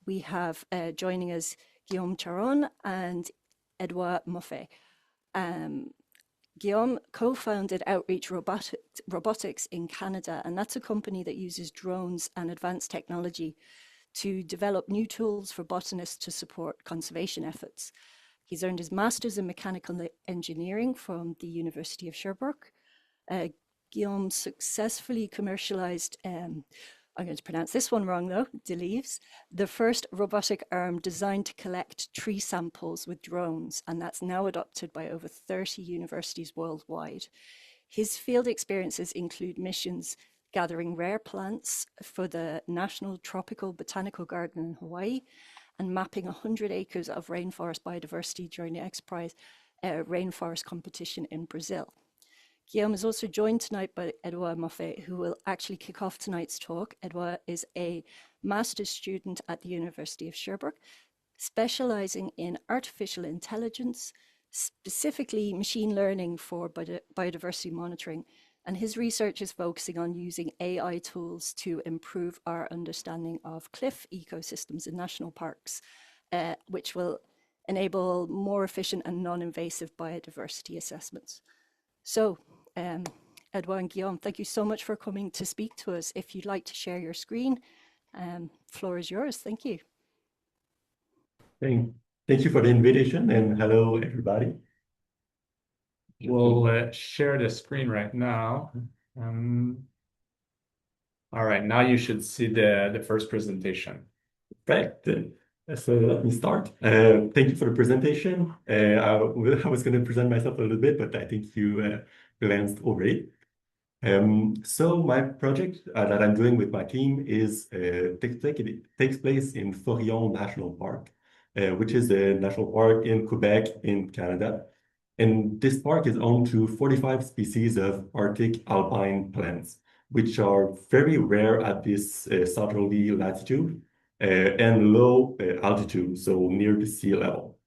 we have joining us Guillaume Charon and Edouard Moffet. Um, Guillaume co-founded Outreach Robotics in Canada, and that's a company that uses drones and advanced technology to develop new tools for botanists to support conservation efforts. He's earned his master's in mechanical engineering from the University of Sherbrooke. Uh, Guillaume successfully commercialized, I'm going to pronounce this one wrong though, Deleuze, the first robotic arm designed to collect tree samples with drones, and that's now adopted by over 30 universities worldwide. His field experiences include missions gathering rare plants for the National Tropical Botanical Garden in Hawaii and mapping 100 acres of rainforest biodiversity during the X Prize rainforest competition in Brazil. Guillaume is also joined tonight by Edouard Moffet, who will actually kick off tonight's talk. Edouard is a master's student at the University of Sherbrooke, specializing in artificial intelligence, specifically machine learning for biodiversity monitoring. And his research is focusing on using AI tools to improve our understanding of cliff ecosystems in national parks, which will enable more efficient and non-invasive biodiversity assessments. So, Edouard and Guillaume, thank you so much for coming to speak to us. If you'd like to share your screen, floor is yours. Thank you. Thank you for the invitation, and hello, everybody. We'll share the screen right now. All right, now you should see the first presentation. Perfect. So let me start. Thank you for the presentation. I was going to present myself a little bit, but I think you glanced over it. So my project that I'm doing with my team is takes place in Forillon National Park, which is a national park in Quebec in Canada. And this park is home to 45 species of Arctic alpine plants, which are very rare at this southerly latitude and low altitude, so near the sea level.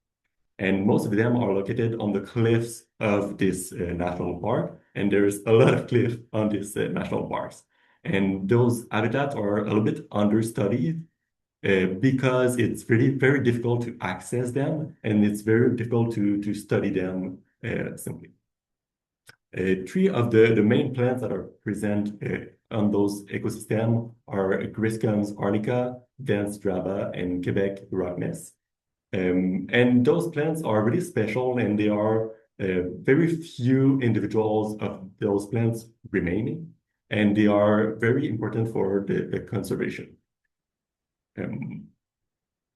And most of them are located on the cliffs of this national park. And there's a lot of cliff on these national parks. And those habitats are a little bit understudied because it's very difficult to access them, and it's very difficult to study them simply. Three of the main plants that are present on those ecosystems are Griscums arnica, dense draba, and Quebec rockness. And those plants are really special, and there are very few individuals of those plants remaining, and they are very important for the conservation.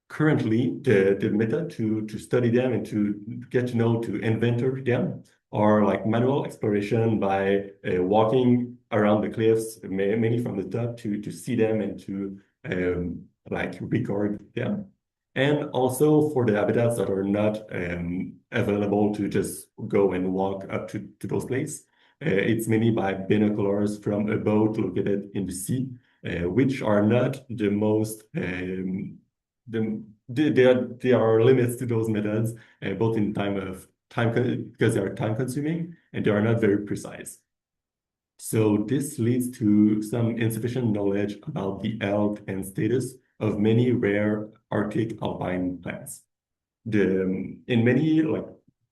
Currently, the method to study them and to get to know, to inventory them are like manual exploration by walking around the cliffs, mainly from the top to see them and to like record them. And also for the habitats that are not available to just go and walk up to those places, it's mainly by binoculars from a boat located in the sea, which are not the most, there are limits to those methods, both in time because they are time consuming and they are not very precise. So this leads to some insufficient knowledge about the health and status of many rare Arctic alpine plants. In many like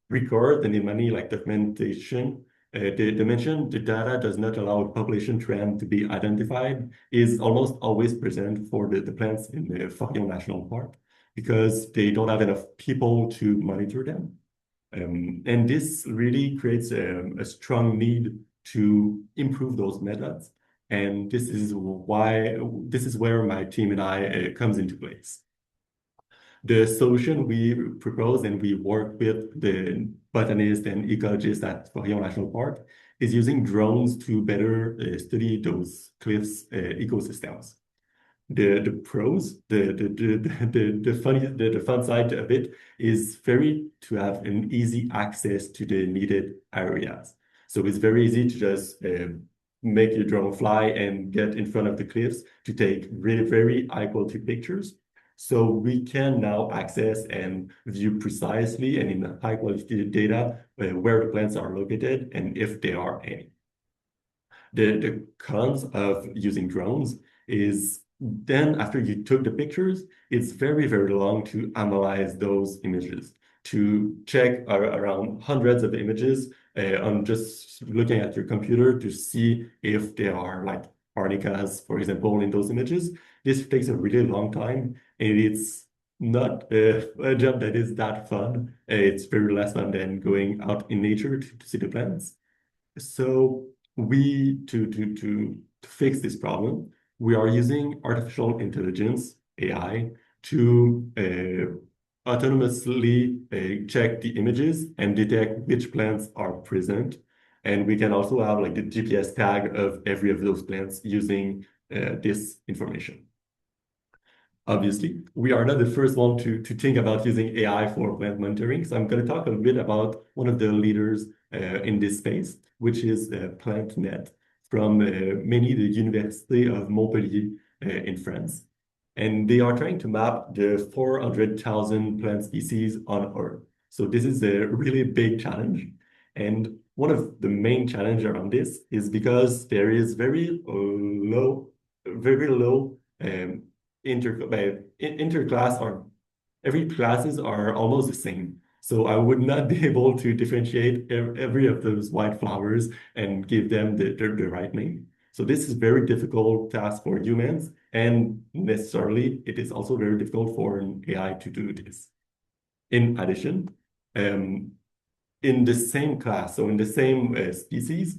records and in many like documentation, the dimension the data does not allow a population trend to be identified is almost always present for the plants in the Forillon National Park because they don't have enough people to monitor them. And this really creates a strong need to improve those methods. And this is where my team and I comes into place. The solution we propose and we work with the botanists and ecologists at Forillon National Park is using drones to better study those cliffs ecosystems. The pros, the fun side of it is to have an easy access to the needed areas. So it's very easy to just make your drone fly and get in front of the cliffs to take really very high quality pictures. So we can now access and view precisely and in high quality data where the plants are located and if there are any. The cons of using drones is Then after you took the pictures, it's very, very long to analyze those images, to check around hundreds of images on just looking at your computer to see if there are like particles, for example, in those images. This takes a really long time, and it's not a job that is that fun. It's very less fun than going out in nature to see the plants. So to fix this problem, we are using artificial intelligence, AI, to autonomously check the images and detect which plants are present. And we can also have like the GPS tag of every of those plants using this information. Obviously, we are not the first one to think about using AI for plant monitoring. So I'm going to talk a bit about one of the leaders in this space, which is PlantNet from mainly the University of Montpellier in France. And they are trying to map the 400,000 plant species on Earth. So this is a really big challenge. And one of the main challenge around this is because there is very low interclass or every classes are almost the same. So I would not be able to differentiate every of those white flowers and give them the right name. So this is very difficult task for humans, and necessarily it is also very difficult for an AI to do this. In addition, in the same class, so in the same species,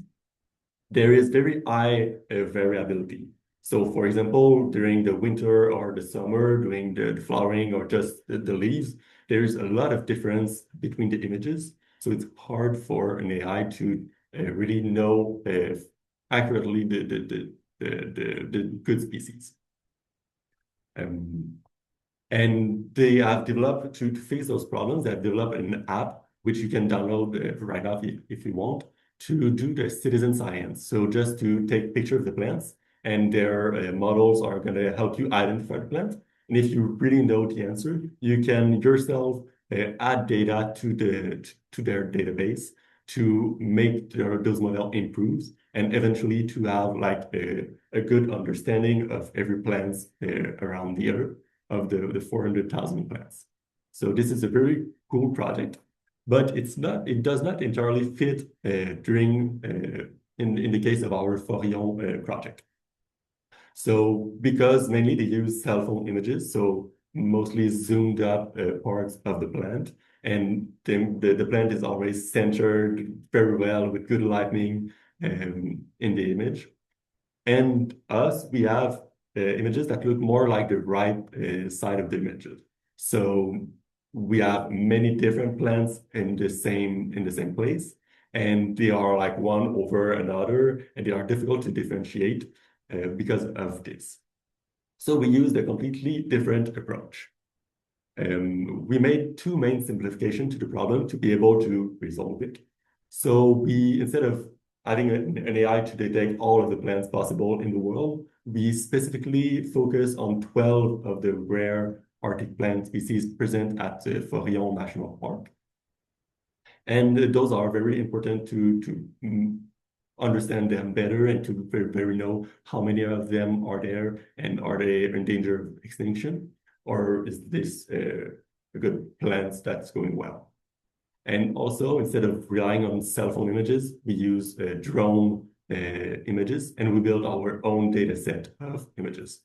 there is very high variability. So for example, during the winter or the summer, during the flowering or just the leaves, there's a lot of difference between the images. So it's hard for an AI to really know accurately the good species. And they have developed to fix those problems. They have developed an app which you can download right now if you want, to do the citizen science. So just to take pictures of the plants, and their models are going to help you identify the plant. And if you really know the answer, you can yourself add data to their database to make those models improve, and eventually to have like a good understanding of every plant around the Earth, of the 400,000 plants. So this is a very cool project, but it does not entirely fit in the case of our Forillon project. So because mainly they use cell phone images, so mostly zoomed up parts of the plant, and the plant is always centered very well with good lighting in the image. And we have images that look more like the right side of the images. So we have many different plants in the same place, and they are like one over another, and they are difficult to differentiate because of this. So we used a completely different approach. We made two main simplifications to the problem to be able to resolve it. So we, instead of having an AI to detect all of the plants possible in the world, we specifically focus on 12 of the rare Arctic plant species present at the Forillon National Park. And those are very important to understand them better and to very know how many of them are there, and are they in danger of extinction, or is this a good plant that's going well. And also, instead of relying on cell phone images, we use drone images, and we build our own data set of images.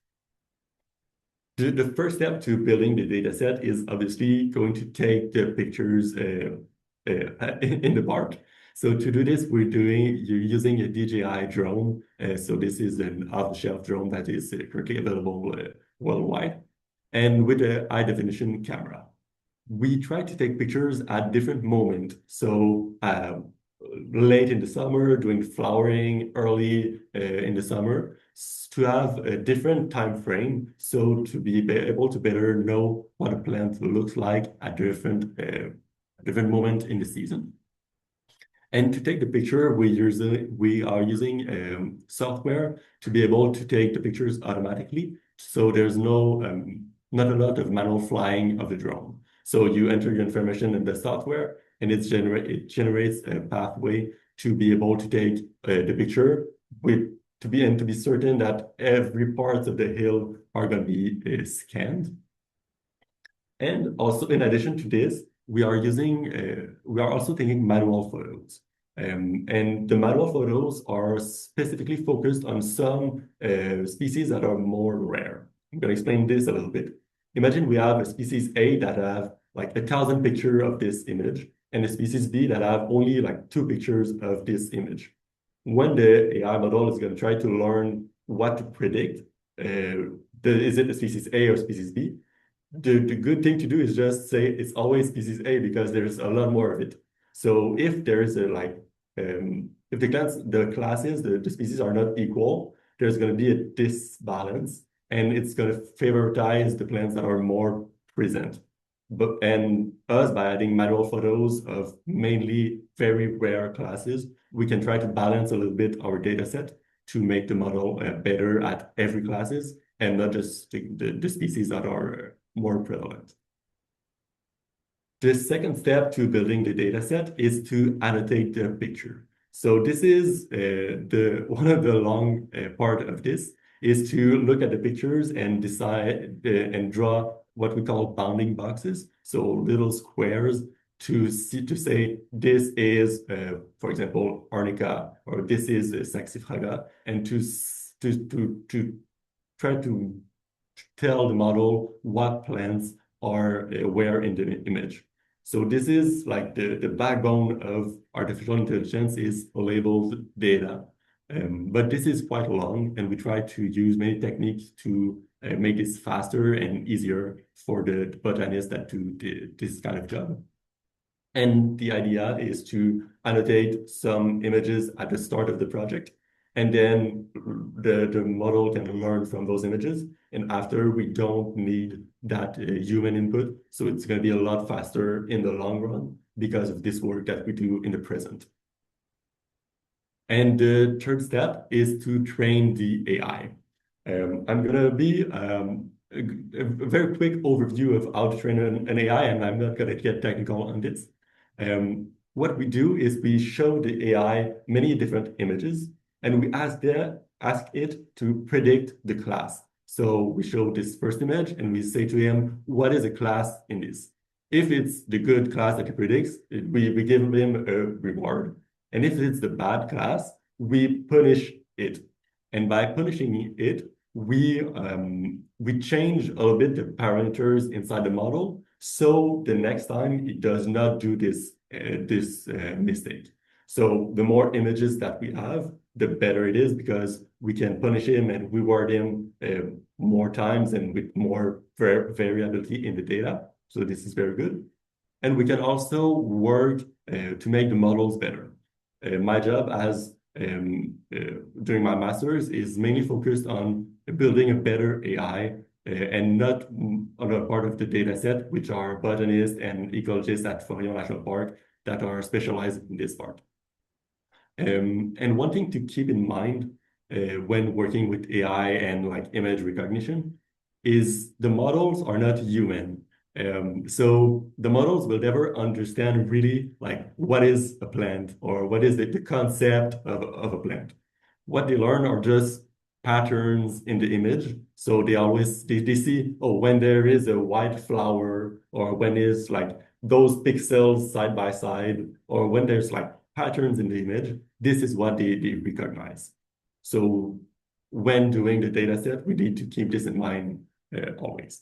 The first step to building the data set is obviously going to take the pictures in the park. So to do this, you're using a DJI drone. So this is an off-the-shelf drone that is currently available worldwide, and with a high-definition camera. We try to take pictures at different moments. So late in the summer, during flowering, early in the summer, to have a different time frame, so to be able to better know what a plant looks like at different moment in the season. And to take the picture, we are using software to be able to take the pictures automatically. So there's not a lot of manual flying of the drone. So you enter your information in the software, and it generates a pathway to be able to take the picture with to be certain that every part of the hill are going to be scanned. And also, in addition to this, we are also taking manual photos. And the manual photos are specifically focused on some species that are more rare. I'm going to explain this a little bit. Imagine we have a species A that have like 1,000 pictures of this image, and a species B that have only like 2 pictures of this image. When the AI model is going to try to learn what to predict, is it a species A or species B? The good thing to do is just say it's always species A because there's a lot more of it. So if there is a if the species are not equal, there's going to be a disbalance, and it's going to favorize the plants that are more present. And us, by adding manual photos of mainly very rare classes, we can try to balance a little bit our data set to make the model better at every classes and not just the species that are more prevalent. The second step to building the data set is to annotate the picture. So this is one of the long part of this is to look at the pictures and decide and draw what we call bounding boxes. So little squares to say this is, for example, arnica, or this is saxifraga, and to try to tell the model what plants are where in the image. So this is like the backbone of artificial intelligence is labeled data. But this is quite long, and we try to use many techniques to make this faster and easier for the botanists that do this kind of job. And the idea is to annotate some images at the start of the project, and then the model can learn from those images. And after, we don't need that human input. So it's going to be a lot faster in the long run because of this work that we do in the present. And the third step is to train the AI. I'm going to be a very quick overview of how to train an AI, and I'm not going to get technical on this. What we do is we show the AI many different images, and we ask it to predict the class. So we show this first image, and we say to him, what is a class in this? If it's the good class that he predicts, we give him a reward. And if it's the bad class, we punish it. And by punishing it, we change a little bit the parameters inside the model, so the next time it does not do this mistake. So the more images that we have, the better it is, because we can punish him and reward him more times and with more variability in the data. So this is very good. And we can also work to make the models better. My job during my master's is mainly focused on building a better AI and not on a part of the data set, which are botanists and ecologists at Forillon National Park that are specialized in this part. And one thing to keep in mind when working with AI and like image recognition is the models are not human. So the models will never understand really like what is a plant or what is the concept of a plant. What they learn are just patterns in the image. So they see, oh, when there is a white flower, or when is like those pixels side by side, or when there's like patterns in the image, this is what they recognize. So when doing the data set, we need to keep this in mind always.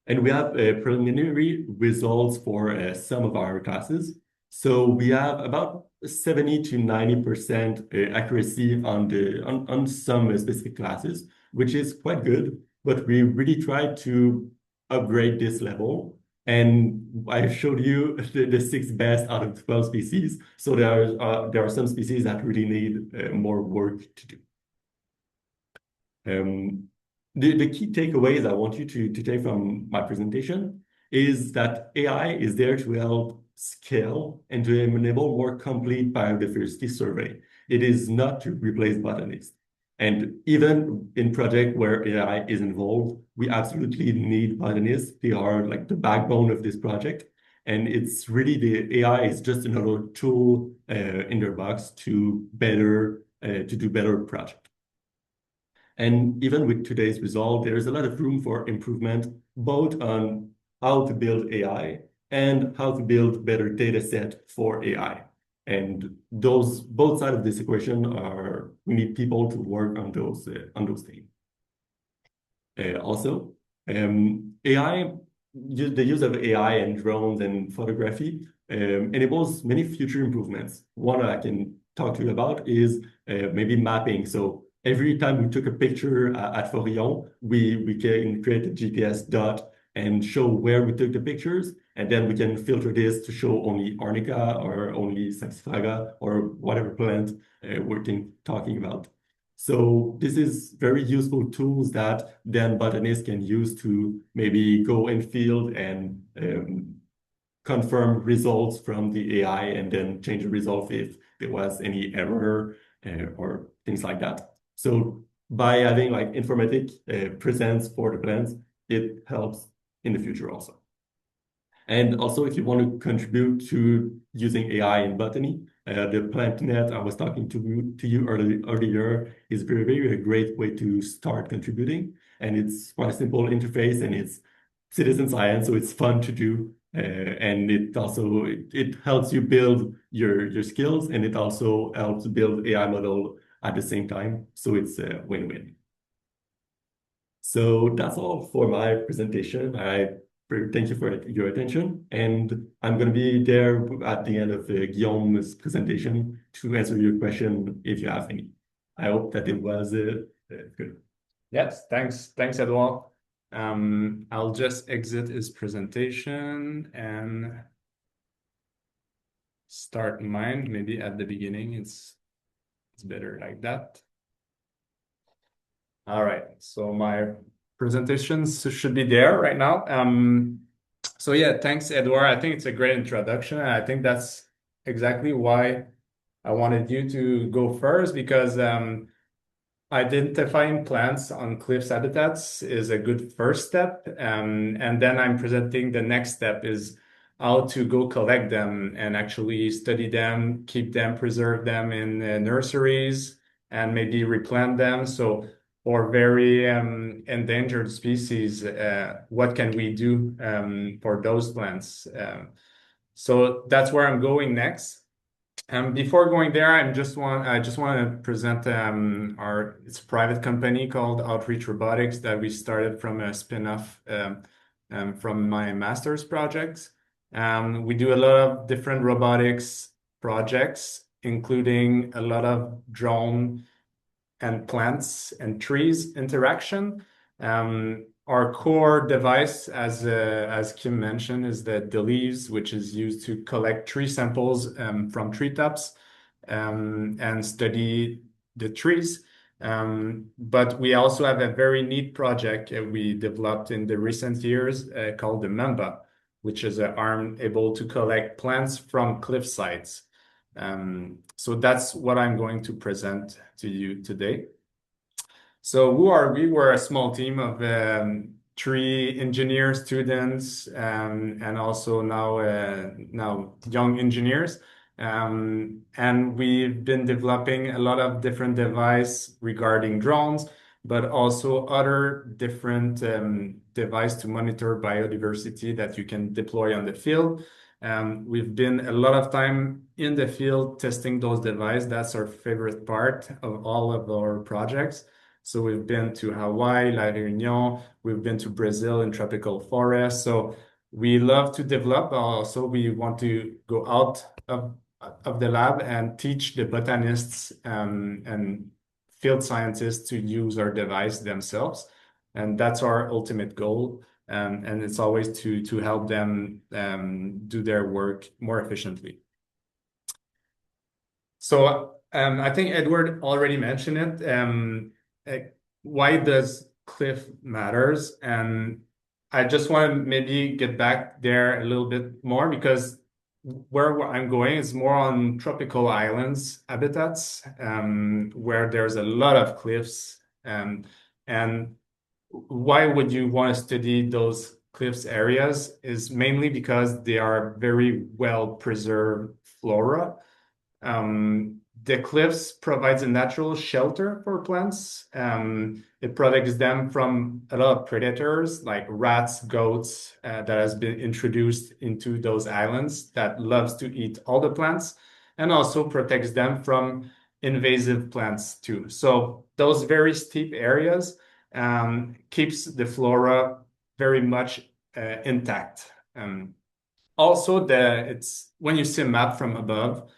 And we have preliminary results for some of our classes. So we have about 70 to 90% accuracy on some specific classes, which is quite good. But we really try to upgrade this level. And I showed you the 6 best out of 12 species. So there are some species that really need more work to do. The key takeaways I want you to take from my presentation is that AI is there to help scale and to enable more complete biodiversity survey. It is not to replace botanists. And even in project where AI is involved, we absolutely need botanists. They are like the backbone of this project. And it's really the AI is just another tool in their box to better to do better project. And even with today's result, there is a lot of room for improvement, both on how to build AI and how to build better data set for AI. And those both sides of this equation are, we need people to work on those things. Also, AI, the use of AI and drones and photography enables many future improvements. One I can talk to you about is maybe mapping. So every time we took a picture at Forillon, we can create a GPS dot and show where we took the pictures, and then we can filter this to show only Arnica or only Saxifraga or whatever plant we're talking about. So this is very useful tools that then botanists can use to maybe go in field and confirm results from the AI and then change the result if there was any error or things like that. So by having like informatic presence for the plants, it helps in the future also. And also, if you want to contribute to using AI in botany, the PlantNet I was talking to you earlier is very a great way to start contributing. And it's quite a simple interface, and it's citizen science, so it's fun to do. And it also it helps you build your skills, and it also helps build AI model at the same time. So it's a win-win. So that's all for my presentation. I thank you for your attention, and I'm going to be there at the end of Guillaume's presentation to answer your question if you have any. I hope that it was good. Yes, thanks, Edouard. I'll just exit his presentation and start mine. Maybe at the beginning, it's better like that. All right, so my presentations should be there right now. So yeah, thanks, Edouard. I think it's a great introduction, and I think that's exactly why I wanted you to go first, because identifying plants on cliffs habitats is a good first step. And then I'm presenting the next step is how to go collect them and actually study them, keep them, preserve them in nurseries, and maybe replant them. So for very endangered species, what can we do for those plants? So that's where I'm going next. Before going there, I just want to present it's a private company called Outreach Robotics that we started from a spin-off from my master's projects. We do a lot of different robotics projects, including a lot of drone and plants and trees interaction. Our core device, as Kim mentioned, is the leaves, which is used to collect tree samples from treetops and study the trees. But we also have a very neat project we developed in the recent years called the Mamba, which is an arm able to collect plants from cliff sides. So that's what I'm going to present to you today. So who are we? We're a small team of three engineer students and also now young engineers. And we've been developing a lot of different devices regarding drones, but also other different devices to monitor biodiversity that you can deploy on the field. We've been a lot of time in the field testing those devices. That's our favorite part of all of our projects. So we've been to Hawaii, La Réunion, we've been to Brazil in tropical forests. So we love to develop. Also, we want to go out of the lab and teach the botanists and field scientists to use our device themselves. And that's our ultimate goal. And it's always to help them do their work more efficiently. So I think Edward already mentioned it. Why does cliff matters? And I just want to maybe get back there a little bit more, because where I'm going is more on tropical islands habitats where there's a lot of cliffs. And why would you want to study those cliffs areas is mainly because they are very well preserved flora. the cliffs provides a natural shelter for plants. It protects them from a lot of predators like rats, goats, that has been introduced into those islands that loves to eat all the plants, and also protects them from invasive plants too. So those very steep areas keeps the flora very much intact. Also, it's when you see a map from above,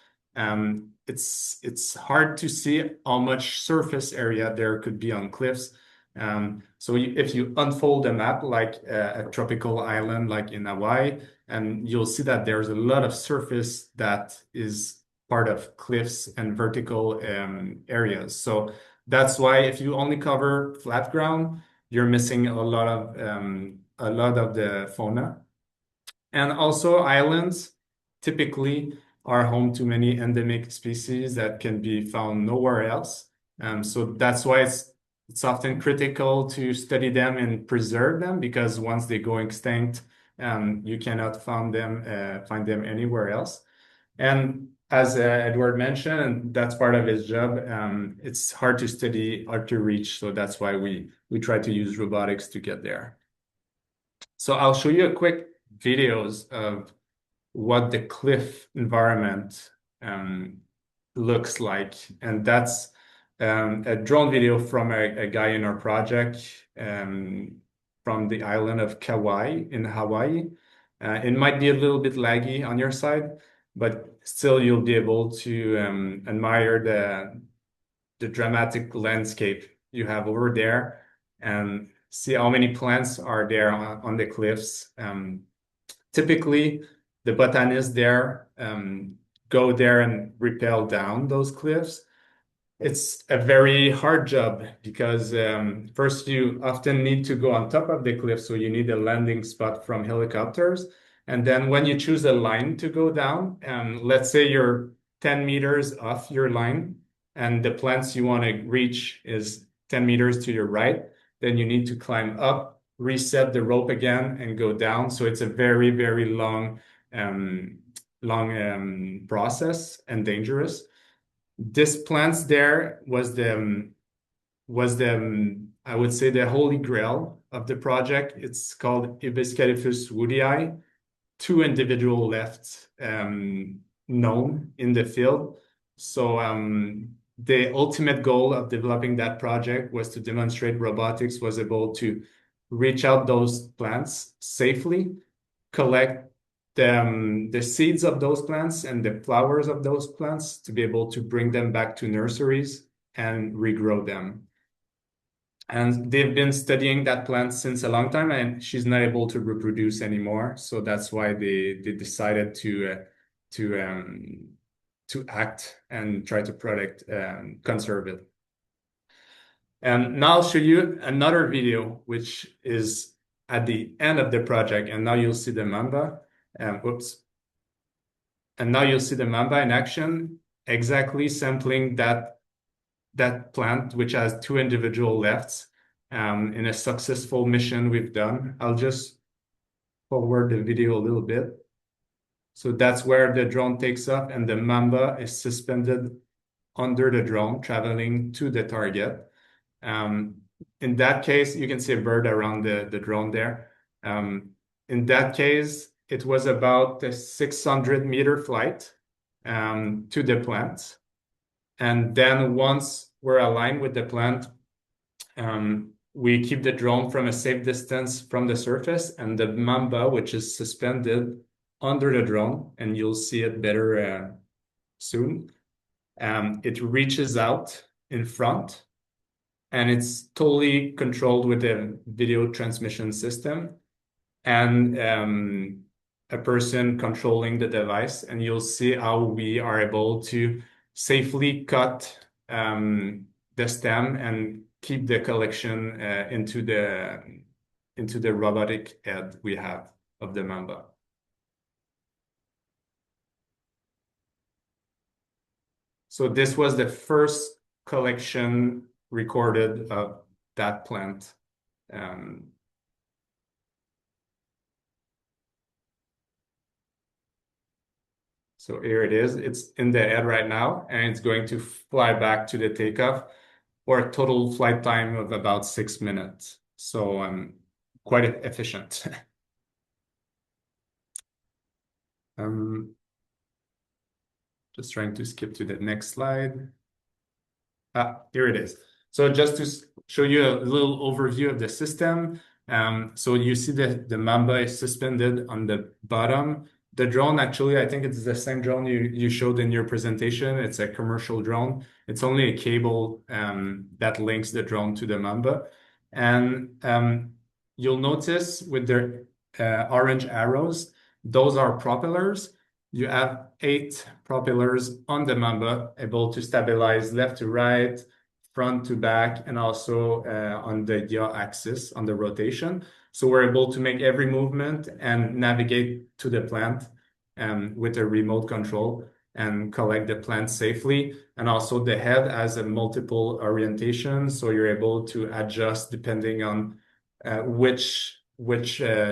it's hard to see how much surface area there could be on cliffs. So if you unfold a map like a tropical island like in Hawaii, and you'll see that there's a lot of surface that is part of cliffs and vertical areas. So that's why if you only cover flat ground, you're missing a lot of the fauna. And also, islands typically are home to many endemic species that can be found nowhere else. So that's why it's often critical to study them and preserve them, because once they go extinct, you cannot find them anywhere else. And as Edward mentioned, and that's part of his job, it's hard to study, hard to reach. So that's why we try to use robotics to get there. So I'll show you a quick videos of what the cliff environment looks like. And that's a drone video from a guy in our project from the island of Kauai in Hawaii. It might be a little bit laggy on your side, but still you'll be able to admire the dramatic landscape you have over there and see how many plants are there on the cliffs. Typically, the botanists there go there and rappel down those cliffs. It's a very hard job because first you often need to go on top of the cliff, so you need a landing spot from helicopters. And then when you choose a line to go down, let's say you're 10 meters off your line, and the plants you want to reach is 10 meters to your right, then you need to climb up, reset the rope again, and go down. So it's a very, very long process and dangerous. This plants there was the I would say the holy grail of the project. It's called Hibiscus woodii. Two individual left known in the field. So the ultimate goal of developing that project was to demonstrate robotics was able to reach out those plants safely, collect the seeds of those plants and the flowers of those plants to be able to bring them back to nurseries and regrow them. And they've been studying that plant since a long time, and she's not able to reproduce anymore. So that's why they decided to act and try to protect and conserve it. And now I'll show you another video, which is at the end of the project. And now you'll see the mamba. Whoops. And now you'll see the mamba in action, exactly sampling that plant, which has two individual lefts in a successful mission we've done. I'll just forward the video a little bit. So that's where the drone takes off and the mamba is suspended under the drone, traveling to the target. In that case, you can see a bird around the drone there. In that case, it was about a 600-meter flight to the plant. And then once we're aligned with the plant, we keep the drone from a safe distance from the surface, and the mamba, which is suspended under the drone, and you'll see it better soon. It reaches out in front, and it's totally controlled with a video transmission system and a person controlling the device. And you'll see how we are able to safely cut the stem and keep the collection into the robotic head we have of the mamba. So this was the first collection recorded of that plant. So here it is. It's in the head right now, and it's going to fly back to the takeoff for a total flight time of about 6 minutes. So quite efficient. Just trying to skip to the next slide. Here it is. So just to show you a little overview of the system. So you see the Mamba is suspended on the bottom. The drone, actually, I think it's the same drone you showed in your presentation. It's a commercial drone. It's only a cable that links the drone to the Mamba. And you'll notice with the orange arrows, those are propellers. You have 8 propellers on the Mamba, able to stabilize left to right, front to back, and also on the yaw axis, on the rotation. So we're able to make every movement and navigate to the plant with a remote control and collect the plant safely. And also the head has a multiple orientation, so you're able to adjust depending on which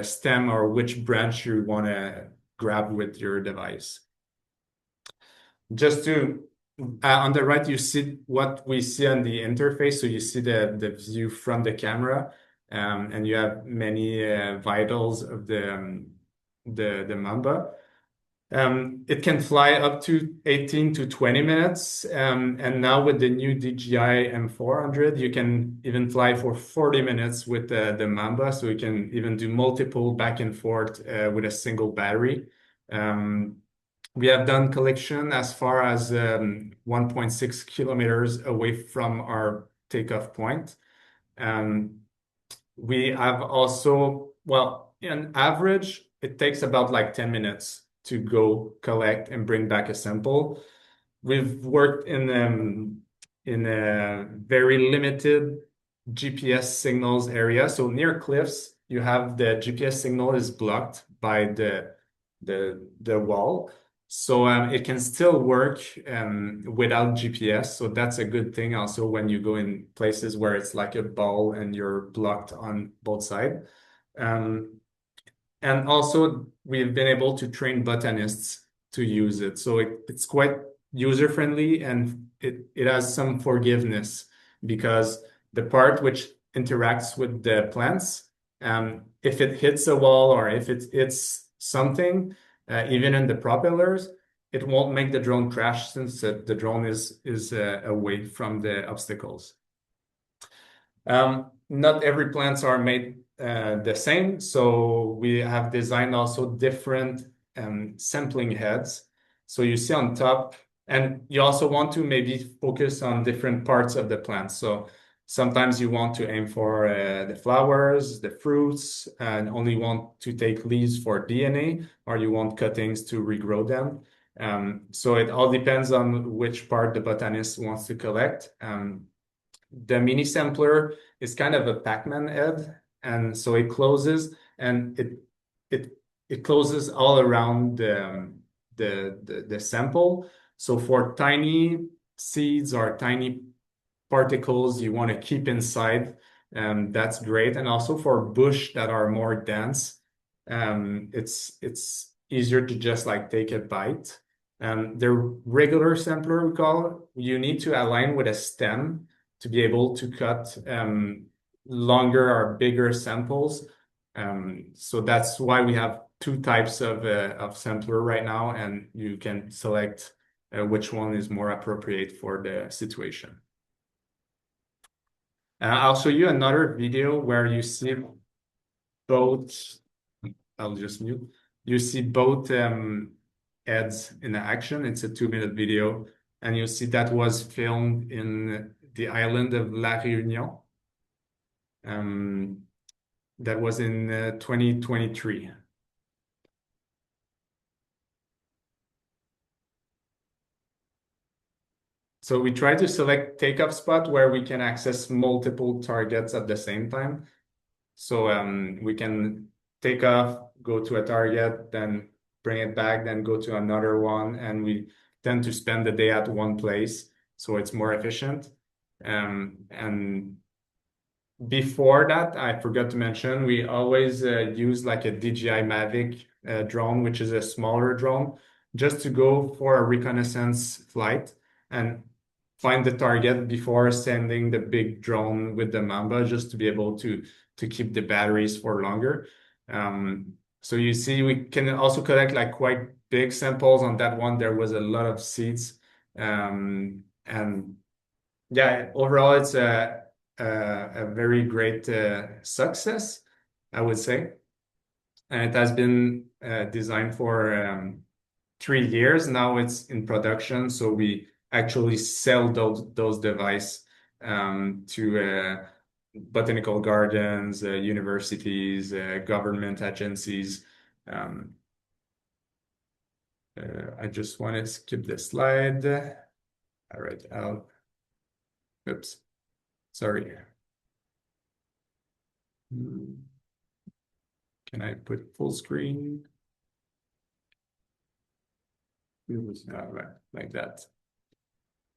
stem or which branch you want to grab with your device. Just to on the right, you see what we see on the interface. So you see the view from the camera, and you have many vitals of the Mamba. It can fly up to 18 to 20 minutes. And now with the new DJI M400, you can even fly for 40 minutes with the Mamba. So you can even do multiple back and forth with a single battery. We have done collection as far as 1.6 kilometers away from our takeoff point. We have also, well, on average, it takes about like 10 minutes to go collect and bring back a sample. We've worked in a very limited GPS signals area. So near cliffs, you have the GPS signal is blocked by the wall. So it can still work without GPS. So that's a good thing also when you go in places where it's like a ball and you're blocked on both sides. And also, we've been able to train botanists to use it. So it's quite user-friendly, and it has some forgiveness because the part which interacts with the plants, if it hits a wall or if it hits something, even in the propellers, it won't make the drone crash since the drone is away from the obstacles. Not every plants are made the same, so we have designed also different sampling heads. So you see on top, and you also want to maybe focus on different parts of the plant. So sometimes you want to aim for the flowers, the fruits, and only want to take leaves for DNA, or you want cuttings to regrow them. So it all depends on which part the botanist wants to collect. The mini sampler is kind of a Pac-Man head, and so it closes, and it closes all around the sample. So for tiny seeds or tiny particles you want to keep inside, that's great. And also for bush that are more dense, it's easier to just like take a bite. The regular sampler, we call it, you need to align with a stem to be able to cut longer or bigger samples. So that's why we have 2 types of sampler right now, and you can select which one is more appropriate for the situation. I'll show you another video where you see both. I'll just mute. You see both heads in action. It's a 2-minute video, and you'll see that was filmed in the island of La Réunion. That was in 2023. So we try to select takeoff spot where we can access multiple targets at the same time. So we can take off, go to a target, then bring it back, then go to another one, and we tend to spend the day at one place, so it's more efficient. And before that, I forgot to mention, we always use like a DJI Mavic drone, which is a smaller drone. just to go for a reconnaissance flight and find the target before sending the big drone with the Mamba, just to be able to keep the batteries for longer. So you see, we can also collect like quite big samples on that one. There was a lot of seeds, and yeah, overall, it's a very great success, I would say. And it has been designed for 3 years. Now it's in production, so we actually sell those devices to botanical gardens, universities, government agencies. Um, I just want to skip this slide. All right, oops, sorry. Can I put full screen? Right, like that.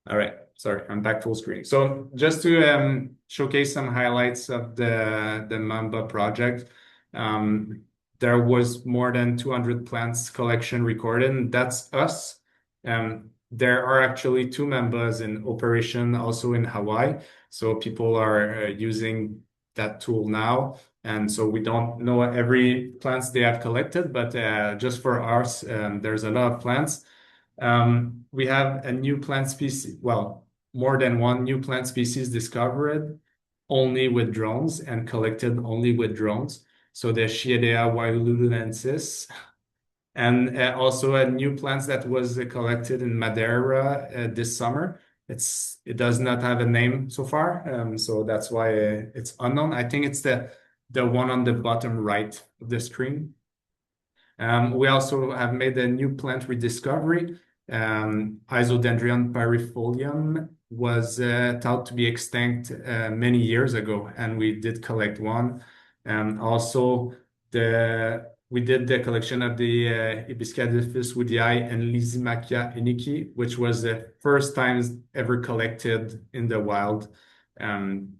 All right, sorry, I'm back full screen. So just to showcase some highlights of the Mamba project, there was more than 200 plants collection recorded, and that's us. There are actually two Mambas in operation also in Hawaii, so people are using that tool now. And so we don't know every plants they have collected, but just for ours, there's a lot of plants. We have a new plant species, well, more than one new plant species discovered only with drones and collected only with drones. So the Chiadea wiolulunensis, and also a new plant that was collected in Madeira this summer. It does not have a name so far, so that's why it's unknown. I think it's the one on the bottom right of the screen. We also have made a new plant rediscovery. Isodendron pyrifolium was thought to be extinct many years ago, and we did collect one. Also, we did the collection of the Hibiscus woodii and Lysimachia iniki, which was the first time ever collected in the wild. And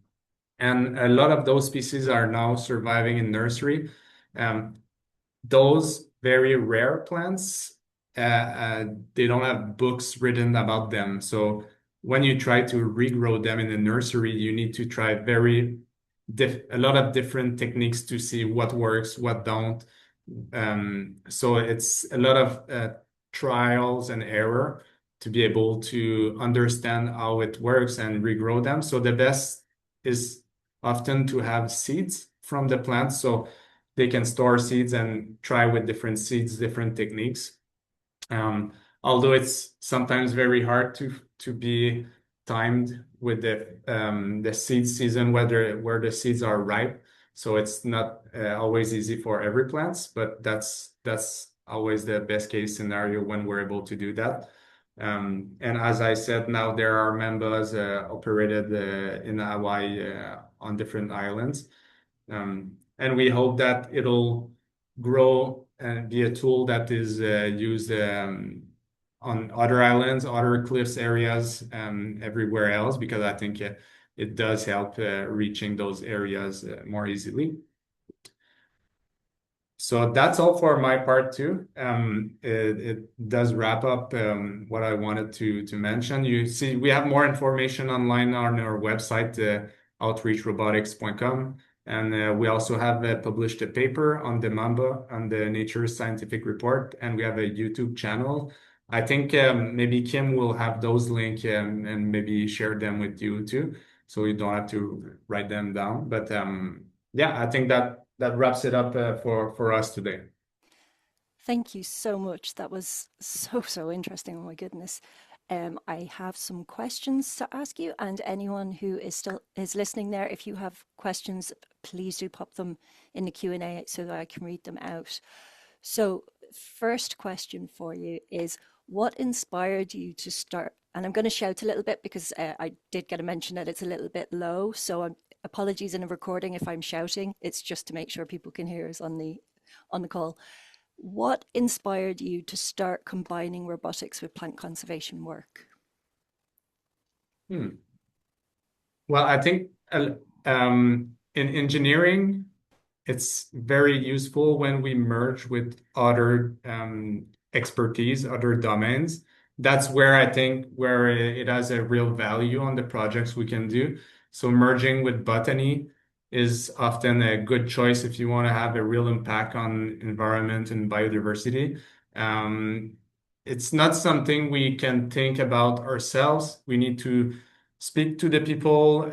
a lot of those species are now surviving in nursery. Those very rare plants, they don't have books written about them. So when you try to regrow them in a nursery, you need to try a lot of different techniques to see what works, what don't. So it's a lot of trials and error to be able to understand how it works and regrow them. So the best is often to have seeds from the plant. So they can store seeds and try with different seeds, different techniques. Although it's sometimes very hard to be timed with the seed season, where the seeds are ripe. So it's not always easy for every plants, but that's always the best case scenario when we're able to do that. And as I said, now there are members operated in Hawaii on different islands. And we hope that it'll grow and be a tool that is used on other islands, other cliffs areas, everywhere else, because I think it does help reaching those areas more easily. So that's all for my part too. It does wrap up what I wanted to mention. You see, we have more information online on our website, outreachrobotics.com. And we also have published a paper on the Mamba on the Nature Scientific Report, and we have a YouTube channel. I think maybe Kim will have those links and maybe share them with you too, so you don't have to write them down. But yeah, I think that wraps it up for us today. Thank you so much. That was so interesting. Oh my goodness. I have some questions to ask you, and anyone who is listening there, if you have questions, please do pop them in the Q&A so that I can read them out. So, first question for you is, what inspired you to start? And I'm going to shout a little bit because I did get a mention that it's a little bit low. So, apologies in a recording if I'm shouting. It's just to make sure people can hear us on the call. What inspired you to start combining robotics with plant conservation work? Well, I think in engineering, it's very useful when we merge with other expertise, other domains. That's where I think where it has a real value on the projects we can do. So merging with botany is often a good choice if you want to have a real impact on environment and biodiversity. Um, it's not something we can think about ourselves. We need to speak to the people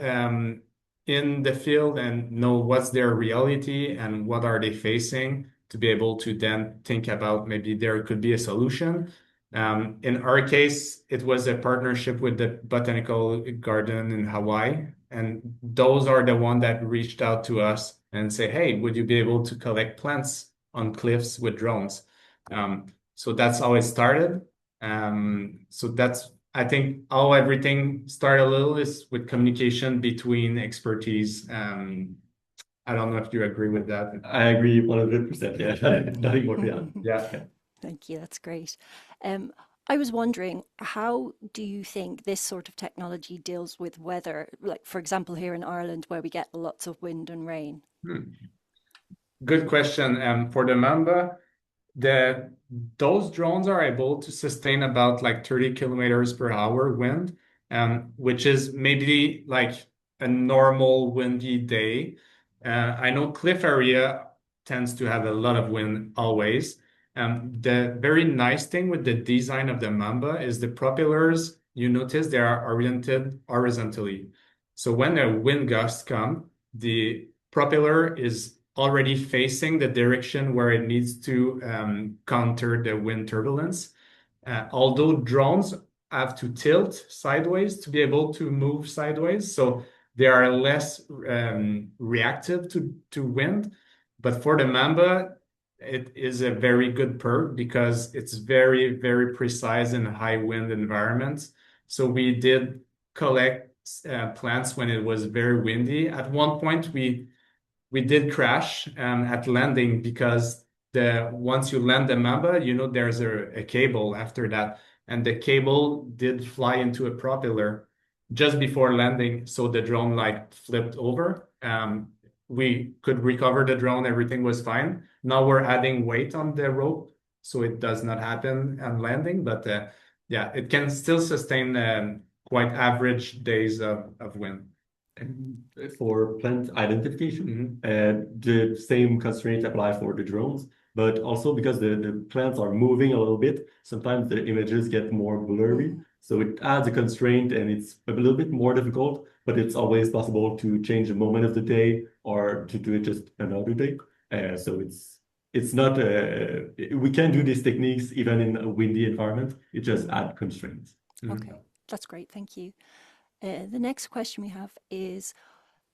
in the field and know what's their reality and what are they facing to be able to then think about maybe there could be a solution. In our case, it was a partnership with the Botanical Garden in Hawaii, and those are the one that reached out to us and say, "Hey, would you be able to collect plants on cliffs with drones?" So that's how it started. So that's I think how everything started a little is with communication between expertise. I don't know if you agree with that. I agree 100%. Yeah, nothing more to add. Yeah. Thank you. That's great. Um, I was wondering, how do you think this sort of technology deals with weather? Like, for example, here in Ireland, where we get lots of wind and rain. Good question. For the Mamba, those drones are able to sustain about like 30 kilometers per hour wind, which is maybe like a normal windy day. I know cliff area tends to have a lot of wind always. The very nice thing with the design of the Mamba is the propellers, you notice they are oriented horizontally. So when a wind gust come, the propeller is already facing the direction where it needs to counter the wind turbulence. Although drones have to tilt sideways to be able to move sideways, so they are less reactive to wind. But for the Mamba, it is a very good perk because it's very, very precise in high wind environments. So we did collect plants when it was very windy. At one point, we did crash at landing because once you land the Mamba, there's a cable after that, and the cable did fly into a propeller just before landing, so the drone like flipped over. We could recover the drone, everything was fine. Now we're adding weight on the rope, so it does not happen on landing, but yeah, it can still sustain quite average days of wind. For plant identification, the same constraints apply for the drones, but also because the plants are moving a little bit, sometimes the images get more blurry. So it adds a constraint and it's a little bit more difficult, but it's always possible to change the moment of the day or to do it just another day. So it's not we can do these techniques even in a windy environment. It just adds constraints. Okay, that's great. Thank you. The next question we have is,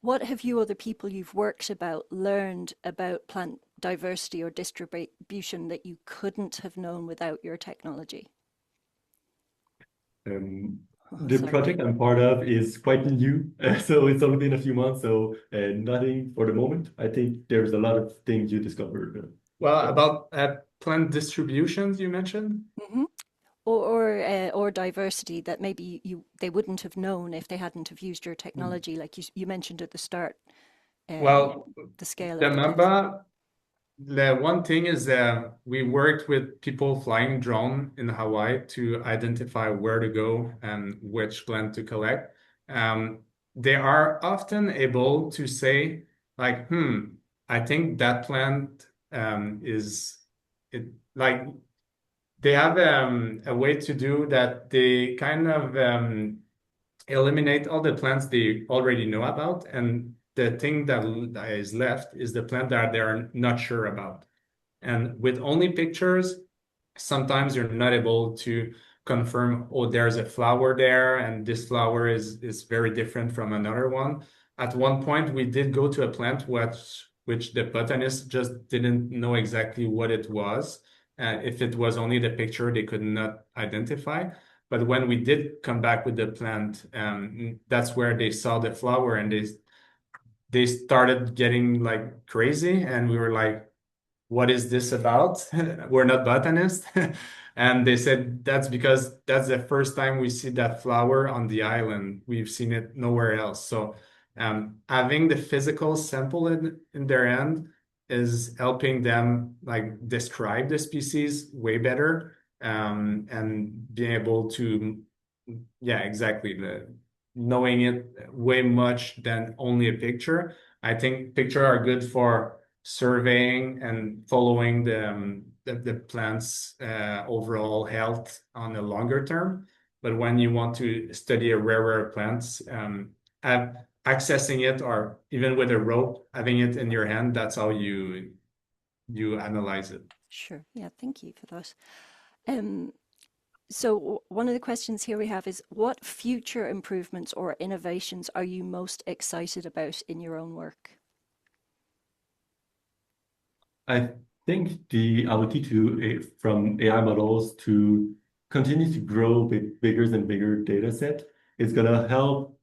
what have you or the people you've worked about learned about plant diversity or distribution that you couldn't have known without your technology? The project I'm part of is quite new, so it's only been a few months, so nothing for the moment. I think there's a lot of things you discovered. Well, about plant distributions you mentioned? Or diversity that maybe they wouldn't have known if they hadn't have used your technology, like you mentioned at the start. Well, the scale the of the cliff. Mamba, the one thing is we worked with people flying drone in Hawaii to identify where to go and which plant to collect. They are often able to say like, I think that plant is it like they have a way to do that. They kind of eliminate all the plants they already know about, and the thing that is left is the plant that they're not sure about. And with only pictures, sometimes you're not able to confirm, oh, there's a flower there, and this flower is very different from another one. At one point, we did go to a plant which the botanist just didn't know exactly what it was. If it was only the picture, they could not identify. But when we did come back with the plant, that's where they saw the flower and they started getting like crazy, and we were like, what is this about? We're not botanists. And they said that's because that's the first time we see that flower on the island. We've seen it nowhere else. So having the physical sample in their hand is helping them like describe the species way better, and being able to, yeah, exactly, knowing it way much than only a picture. I think picture are good for surveying and following the plant's overall health on a longer term. But when you want to study a rarer plants, accessing it, or even with a rope, having it in your hand, that's how you analyze it. Sure. Yeah, thank you for that. Um, so one of the questions here we have is, what future improvements or innovations are you most excited about in your own work? I think the ability to from AI models to continue to grow with bigger and bigger data set is gonna help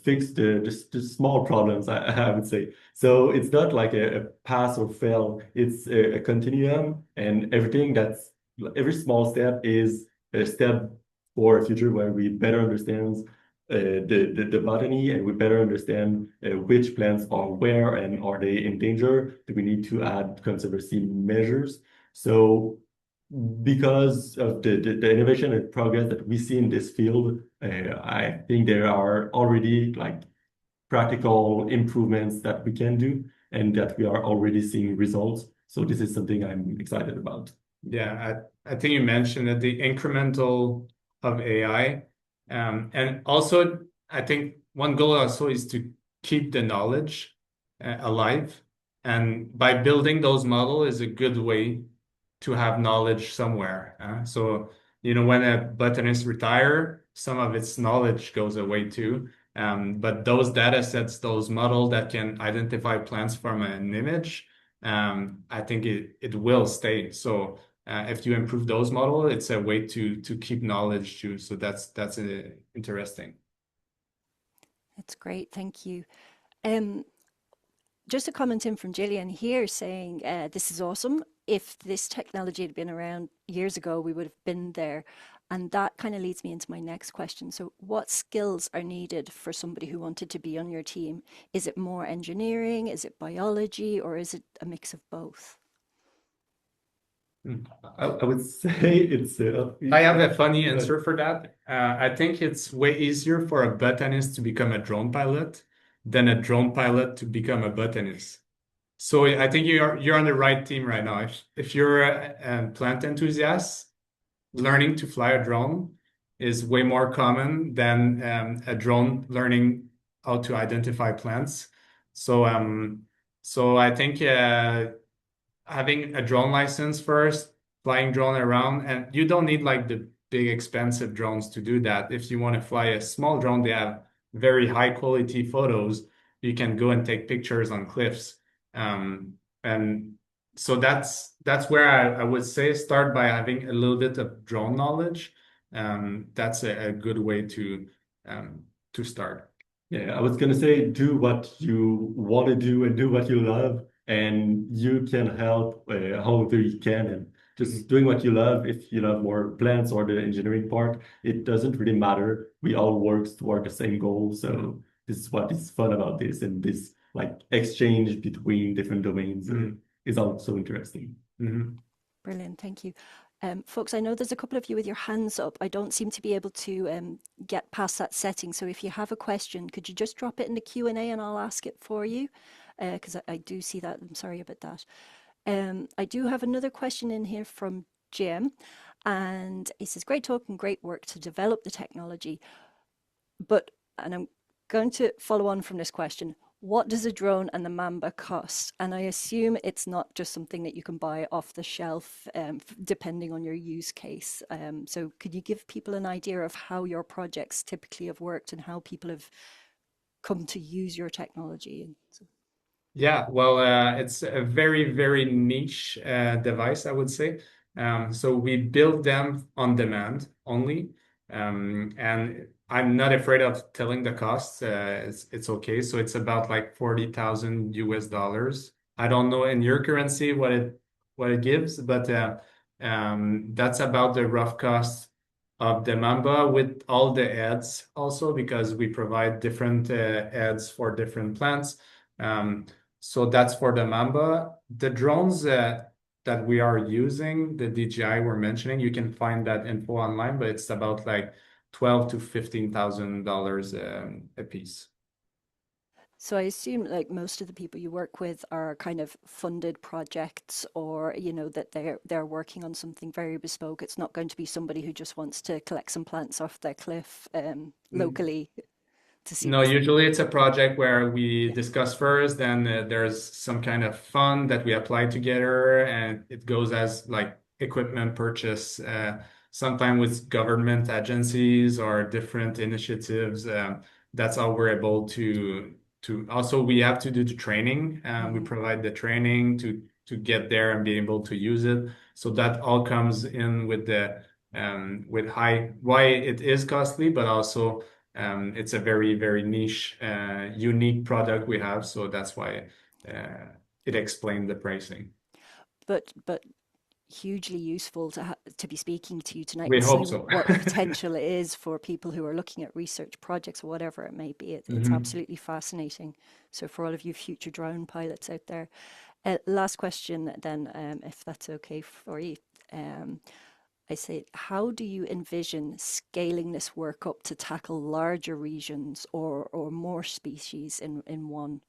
fix the small problems, I would say. So it's not like a pass or fail. It's a continuum, and every small step is a step for a future where we better understand the botany, and we better understand which plants are where and are they in danger. Do we need to add conservancy measures? So because of the innovation and progress that we see in this field, I think there are already like practical improvements that we can do and that we are already seeing results. So this is something I'm excited about. Yeah, I think you mentioned that the incremental of AI. And also, I think one goal also is to keep the knowledge alive. And by building those models is a good way to have knowledge somewhere. So, when a botanist retire, some of its knowledge goes away too. But those data sets, those models that can identify plants from an image, I think it will stay. So if you improve those models, it's a way to keep knowledge too. So that's interesting. That's great, thank you. Um, just a comment in from Gillian here saying, this is awesome. If this technology had been around years ago, we would have been there. And that kind of leads me into my next question. So, what skills are needed for somebody who wanted to be on your team? Is it more engineering? Is it biology? Or is it a mix of both? I would say it's I have a funny answer for that. I think it's way easier for a botanist to become a drone pilot than a drone pilot to become a botanist. So I think you're on the right team right now. If you're a plant enthusiast, learning to fly a drone is way more common than a drone learning how to identify plants. So so I think having a drone license first, flying drone around, and you don't need like the big expensive drones to do that. If you want to fly a small drone, they have very high quality photos. You can go and take pictures on cliffs. And so that's where I would say start by having a little bit of drone knowledge. That's a good way to start. Yeah, I was gonna say do what you want to do and do what you love, and you can help however you can. And just doing what you love, if you love more plants or the engineering part, it doesn't really matter. We all work toward the same goal. So this is what is fun about this, and this like exchange between different domains is also interesting. Mhm. Brilliant, thank you. Folks, I know there's a couple of you with your hands up. I don't seem to be able to get past that setting. So if you have a question, could you just drop it in the Q&A and I'll ask it for you? Because I do see that. I'm sorry about that. I do have another question in here from Jim. And he says, great talk and great work to develop the technology. But, and I'm going to follow on from this question, what does a drone and the Mamba cost? And I assume it's not just something that you can buy off the shelf, depending on your use case. So could you give people an idea of how your projects typically have worked and how people have come to use your technology? Yeah, well, it's a very, very niche device, I would say. So we build them on demand only. And I'm not afraid of telling the cost. It's okay. So it's about like 40,000 US dollars. I don't know in your currency what it gives, but that's about the rough cost of the Mamba with all the ads also, because we provide different ads for different plants. So that's for the Mamba. the drones that we are using, the DJI we're mentioning, you can find that info online, but it's about like $12,000 to $15,000 a piece. So I assume like most of the people you work with are kind of funded projects, or that they're working on something very bespoke. It's not going to be somebody who just wants to collect some plants off their cliff locally to see No, what's there. usually it's a project where we Yeah. discuss first, then there's some kind of fund that we apply together, and it goes as like equipment purchase, sometime with government agencies or different initiatives. That's how we're able to also we have to do the training. We Hmm. provide the training to get there and be able to use it. So that all comes in with the with high why it is costly, but also it's a very, very niche, unique product we have, so that's why it explained the pricing. But hugely useful to be speaking to you tonight We and see hope so. what the potential is for people who are looking at research projects or whatever it may be. It's Mhm. absolutely fascinating. So for all of you future drone pilots out there, last question then, if that's okay for you. Um, I say, how do you envision scaling this work up to tackle larger regions or more species in one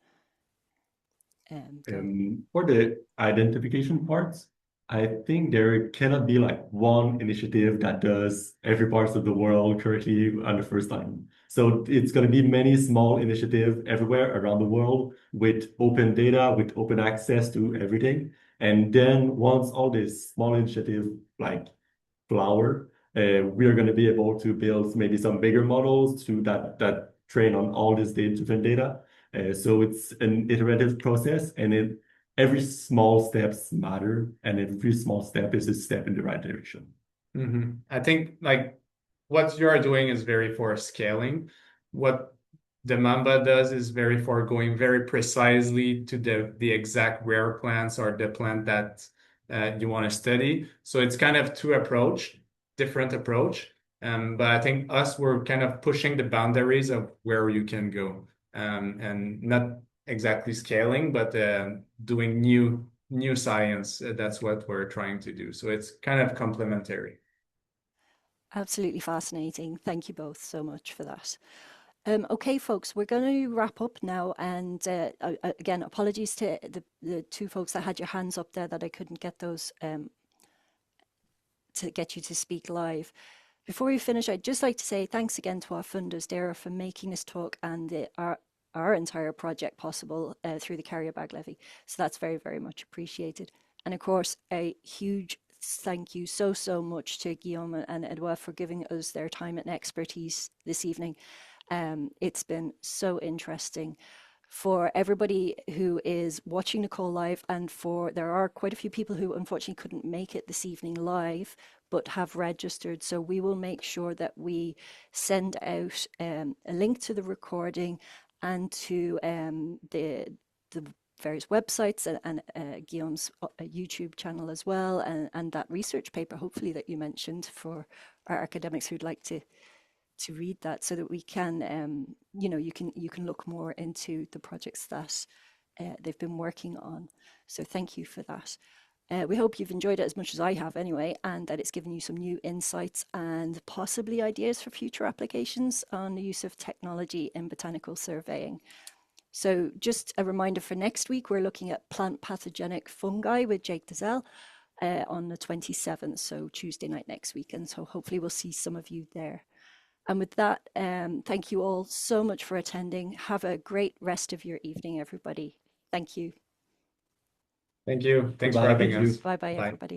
go? For the identification parts, I think there cannot be like one initiative that does every parts of the world currently on the first time. So it's going to be many small initiatives everywhere around the world with open data, with open access to everything. And then once all these small initiatives like flower, we are going to be able to build maybe some bigger models to that train on all this different data. So it's an iterative process, and every small steps matter, and every small step is a step in the right direction. I think like what you are doing is very for scaling. What the Mamba does is very for going very precisely to the exact rare plants or the plant that you want to study. So it's kind of different approach. But I think us, we're kind of pushing the boundaries of where you can go, and not exactly scaling, but doing new science. That's what we're trying to do. So it's kind of complementary. Absolutely fascinating. Thank you both so much for that. Okay, folks, we're going to wrap up now. And again, apologies to the two folks that had your hands up there that I couldn't get those to get you to speak live. Before we finish, I'd just like to say thanks again to our funders, Dara, for making this talk and our entire project possible through the carrier bag levy. So that's very, very much appreciated. And of course, a huge thank you so much to Guillaume and Edouard for giving us their time and expertise this evening. It's been so interesting for everybody who is watching the call live, and for there are quite a few people who unfortunately couldn't make it this evening live but have registered. So we will make sure that we send out a link to the recording and to the various websites and Guillaume's YouTube channel as well, and that research paper, hopefully, that you mentioned for our academics who'd like to read that, so that we can, you can look more into the projects that they've been working on. So thank you for that. We hope you've enjoyed it as much as I have anyway, and that it's given you some new insights and possibly ideas for future applications on the use of technology in botanical surveying. So just a reminder for next week, we're looking at plant pathogenic fungi with Jake Dazelle on the 27th, so Tuesday night next week. And so hopefully we'll see some of you there. And with that, thank you all so much for attending. Have a great rest of your evening, everybody. Thank you. Thank you. Thanks for Goodbye. having Thank us. you. Bye bye, Bye. everybody.